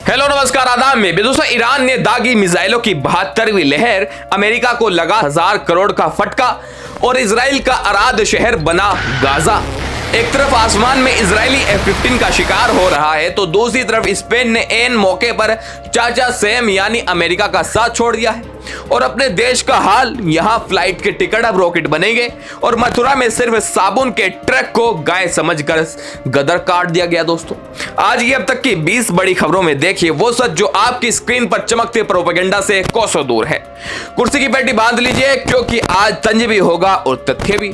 Hello नमस्कार आदाब में दोस्तों, ईरान ने दागी मिसाइलों की 72वीं लहर, अमेरिका को लगा 1000 करोड़ का फटका और इजराइल का आराध शहर बना गाजा। एक तरफ आसमान में इजरायली F-15 का शिकार हो रहा है तो दूसरी तरफ स्पेन ने एन मौके पर चाचा सैम यानी अमेरिका का साथ छोड़ दिया है और अपने देश का हाल, यहां फ्लाइट के टिकट अब रॉकेट बनेंगे और मथुरा में सिर्फ साबुन के ट्रक को गाय समझकर गदर काट दिया गया। दोस्तों, आज ये अब तक की 20 बड़ी खबरों में देखिए वो सच जो आपकी स्क्रीन पर चमकते प्रोपेगेंडा से कोसों दूर है। कुर्सी की पेटी बांध लीजिए क्योंकि आज तंज भी होगा और तथ्य भी।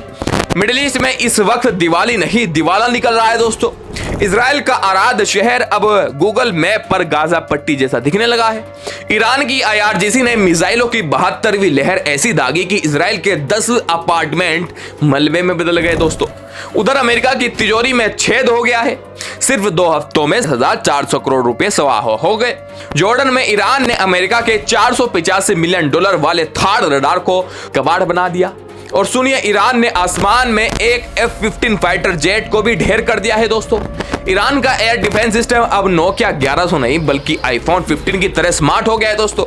मिडिल ईस्ट में इस वक्त दिवाली नहीं दिवाला निकल रहा है। दोस्तों, इजराइल का आराध शहर अब गूगल मैप पर गाजा पट्टी जैसा दिखने लगा है। ईरान की IRGC ने मिसाइलों की 72वीं लहर ऐसी दागी कि इजराइल के 10 अपार्टमेंट मलबे में बदल गए। दोस्तों, उधर अमेरिका की तिजोरी में छेद हो गया है। सिर्फ 2 हफ्तों में 1400 करोड़ रुपए स्वाह हो गए। जॉर्डन में ईरान ने अमेरिका के $485 मिलियन वाले थार्ड रडार को कबाड़ बना दिया। और सुनिए, ईरान ने आसमान में एक F-15 फाइटर जेट को भी ढेर कर दिया है। दोस्तों, ईरान का एयर डिफेंस सिस्टम अब नोकिया 1100 नहीं बल्कि iPhone 15 की तरह स्मार्ट हो गया है। दोस्तों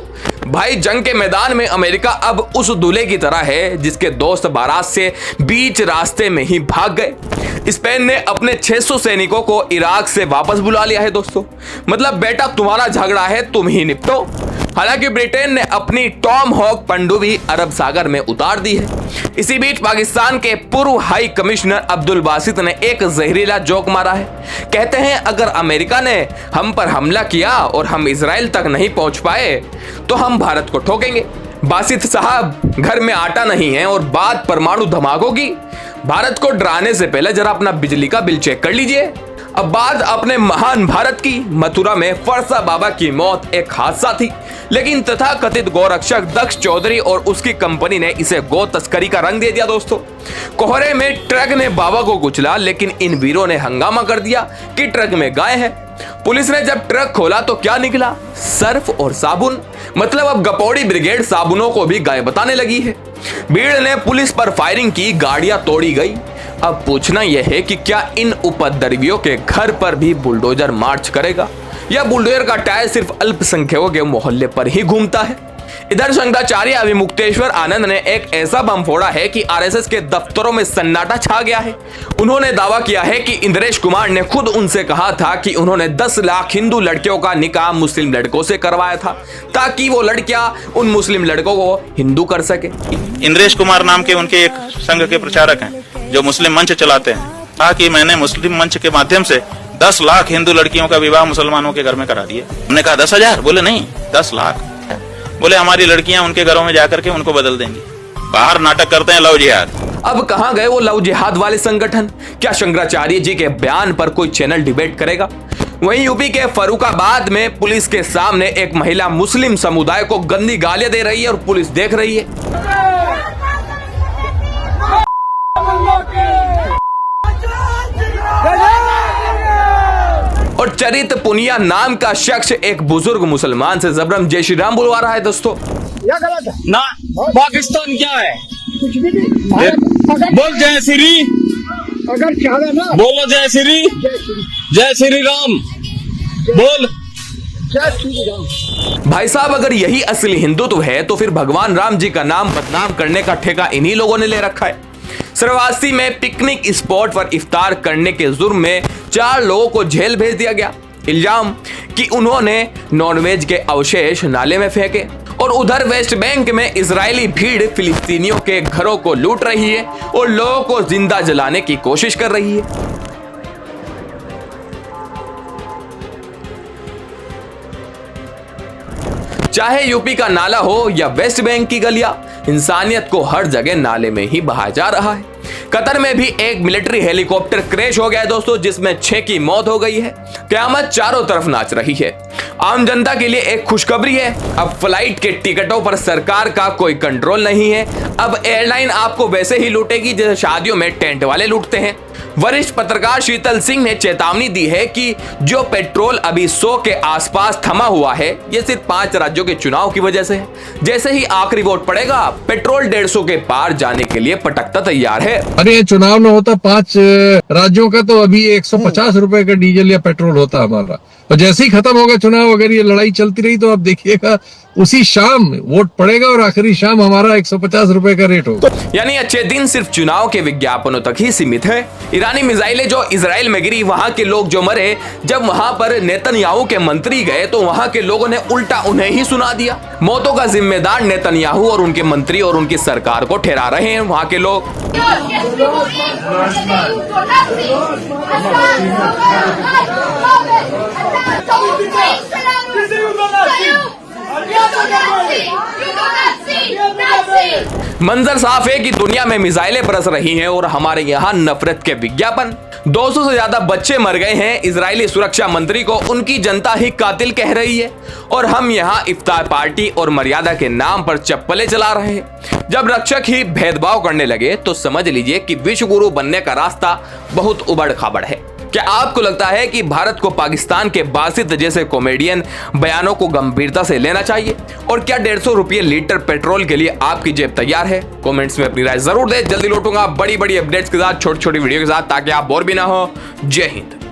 भाई, जंग के मैदान में अमेरिका अब उस दूल्हे की तरह है जिसके दोस्त बारात से बीच रास्ते में ही भाग गए। स्पेन ने अपने 600 सैनिकों को इराक से वापस बुला लिया है। दोस्तों, मतलब बेटा तुम्हारा झगड़ा है, तुम ही निपटो। हालांकि ब्रिटेन ने अपनी टॉम हॉक पनडुब्बी अरब सागर में उतार दी है। इसी बीच पाकिस्तान के पूर्व हाई कमिश्नर अब्दुल बासित ने एक जहरीला जोक मारा है। कहते हैं अगर अमेरिका ने हम पर हमला किया और हम इजराइल तक नहीं पहुंच पाए तो हम भारत को ठोकेंगे। बासित साहब, घर में आटा नहीं है और बात परमाणु धमाकों की। भारत को डराने से पहले जरा अपना बिजली का बिल चेक कर लीजिए। अब बात अपने महान भारत की। मथुरा में फरसा बाबा की मौत एक हादसा थी, लेकिन तथाकथित गौरक्षक दक्ष चौधरी और उसकी कंपनी ने इसे गौ तस्करी का रंग दे दिया। दोस्तों, कोहरे में ट्रक ने बाबा को कुचला, लेकिन इन वीरों ने हंगामा कर दिया कि ट्रक में गाय है। पुलिस ने जब ट्रक खोला तो क्या निकला? सर्फ और साबुन। मतलब अब गपौड़ी ब्रिगेड साबुनों को भी गाय बताने लगी है। भीड़ ने पुलिस पर फायरिंग की, गाड़ियां तोड़ी गई। अब पूछना यह है कि क्या इन उपद्रवियों के घर पर भी बुलडोजर मार्च करेगा या बुलडोजर का टायर सिर्फ अल्पसंख्यकों के मोहल्ले पर ही घूमता है? इधर शंकराचार्य अभिमुक्तेश्वर आनंद ने एक ऐसा बम फोड़ा है कि RSS के दफ्तरों में सन्नाटा छा गया है। उन्होंने दावा किया है कि इंद्रेश कुमार ने खुद उनसे कहा था कि उन्होंने 10 लाख हिंदू लड़कियों का निकाह मुस्लिम लड़कों से करवाया था ताकि वो लड़कियां उन मुस्लिम लड़कों को हिंदू कर सके। इंद्रेश कुमार नाम के उनके एक संघ के प्रचारक हैं जो मुस्लिम मंच चलाते हैं, कहा कि मैंने मुस्लिम मंच के माध्यम से 10 लाख हिंदू लड़कियों का विवाह मुसलमानों के घर में करा दिए। हमने कहा 10,000? बोले नहीं, 10 लाख। बोले हमारी लड़कियां उनके घरों में जाकर के उनको बदल देंगी। बाहर नाटक करते हैं लव जिहाद। अब कहां गए वो लव जिहाद वाले संगठन? क्या शंकराचार्य जी के बयान पर कोई चैनल डिबेट करेगा? वहीं यूपी के फर्रुखाबाद में पुलिस के सामने एक महिला मुस्लिम समुदाय को गंदी गालियां दे रही है और पुलिस देख रही है। और चरित पुनिया नाम का शख्स एक बुजुर्ग मुसलमान से जबरन जय श्री राम बुलवा रहा है। दोस्तों, ना पाकिस्तान क्या है? कुछ भी नहीं। बोल जय श्री, अगर चाहे ना बोलो जय श्री, जय श्री राम बोल। जय श्री राम। भाई साहब, अगर यही असली हिंदुत्व है तो फिर भगवान राम जी का नाम बदनाम करने का ठेका इन्हीं लोगों ने ले रखा है। श्रावस्ती में पिकनिक स्पॉट पर इफ्तार करने के जुर्म में 4 लोगों को जेल भेज दिया गया। इल्जाम कि उन्होंने नॉनवेज के अवशेष नाले में फेंके। और उधर वेस्ट बैंक में इजरायली भीड़ फिलिस्तीनियों के घरों को लूट रही है और लोगों को जिंदा जलाने की कोशिश कर रही है। चाहे यूपी का नाला हो या वेस्ट बैंक की गलियां, इंसानियत को हर जगह नाले में ही बहाया जा रहा है। कतर में भी एक मिलिट्री हेलीकॉप्टर क्रैश हो गया है दोस्तों, जिसमें 6 की मौत हो गई है। क़यामत चारों तरफ नाच रही है। आम जनता के लिए एक खुशखबरी है, अब फ्लाइट के टिकटों पर सरकार का कोई कंट्रोल नहीं है। अब एयरलाइन आपको वैसे ही लूटेगी जैसे शादियों में टेंट वाले लूटते हैं। वरिष्ठ पत्रकार शीतल सिंह ने चेतावनी दी है कि जो पेट्रोल अभी 100 के आसपास थमा हुआ है, ये सिर्फ 5 राज्यों के चुनाव की वजह से है। जैसे ही आखिरी वोट पड़ेगा, पेट्रोल 150 के पार जाने के लिए पटकता तैयार है। अरे चुनाव न होता 5 राज्यों का तो अभी 150 रुपए का डीजल या पेट्रोल होता हमारा। और जैसे ही खत्म होगा चुनाव, अगर ये लड़ाई चलती रही तो आप देखिएगा उसी शाम वोट पड़ेगा और आखिरी शाम हमारा 150 रुपए का रेट होगा। यानी अच्छे दिन सिर्फ चुनाव के विज्ञापनों तक ही सीमित है। ईरानी मिसाइलें जो इजराइल में गिरी, वहां के लोग जो मरे, जब वहां पर नेतन्याहू के मंत्री गए तो वहां के लोगों ने उल्टा उन्हें ही सुना दिया। मौतों का जिम्मेदार नेतन्याहू और उनके मंत्री और उनकी सरकार को ठहरा रहे हैं वहां के लोग। मंजर साफ है कि दुनिया में मिसाइलें बरस रही हैं और हमारे यहाँ नफरत के विज्ञापन। 200 से ज्यादा बच्चे मर गए हैं। इजरायली सुरक्षा मंत्री को उनकी जनता ही कातिल कह रही है और हम यहाँ इफ्तार पार्टी और मर्यादा के नाम पर चप्पलें चला रहे हैं। जब रक्षक ही भेदभाव करने लगे तो समझ लीजिए कि विश्व गुरु बनने का रास्ता बहुत उबड़ खाबड़ है। क्या आपको लगता है कि भारत को पाकिस्तान के बासित जैसे कॉमेडियन बयानों को गंभीरता से लेना चाहिए? और क्या 150 रुपये लीटर पेट्रोल के लिए आपकी जेब तैयार है? कमेंट्स में अपनी राय जरूर दें। जल्दी लौटूंगा बड़ी बड़ी अपडेट्स के साथ, छोटी छोटी वीडियो के साथ, ताकि आप बोर भी ना हो। जय हिंद।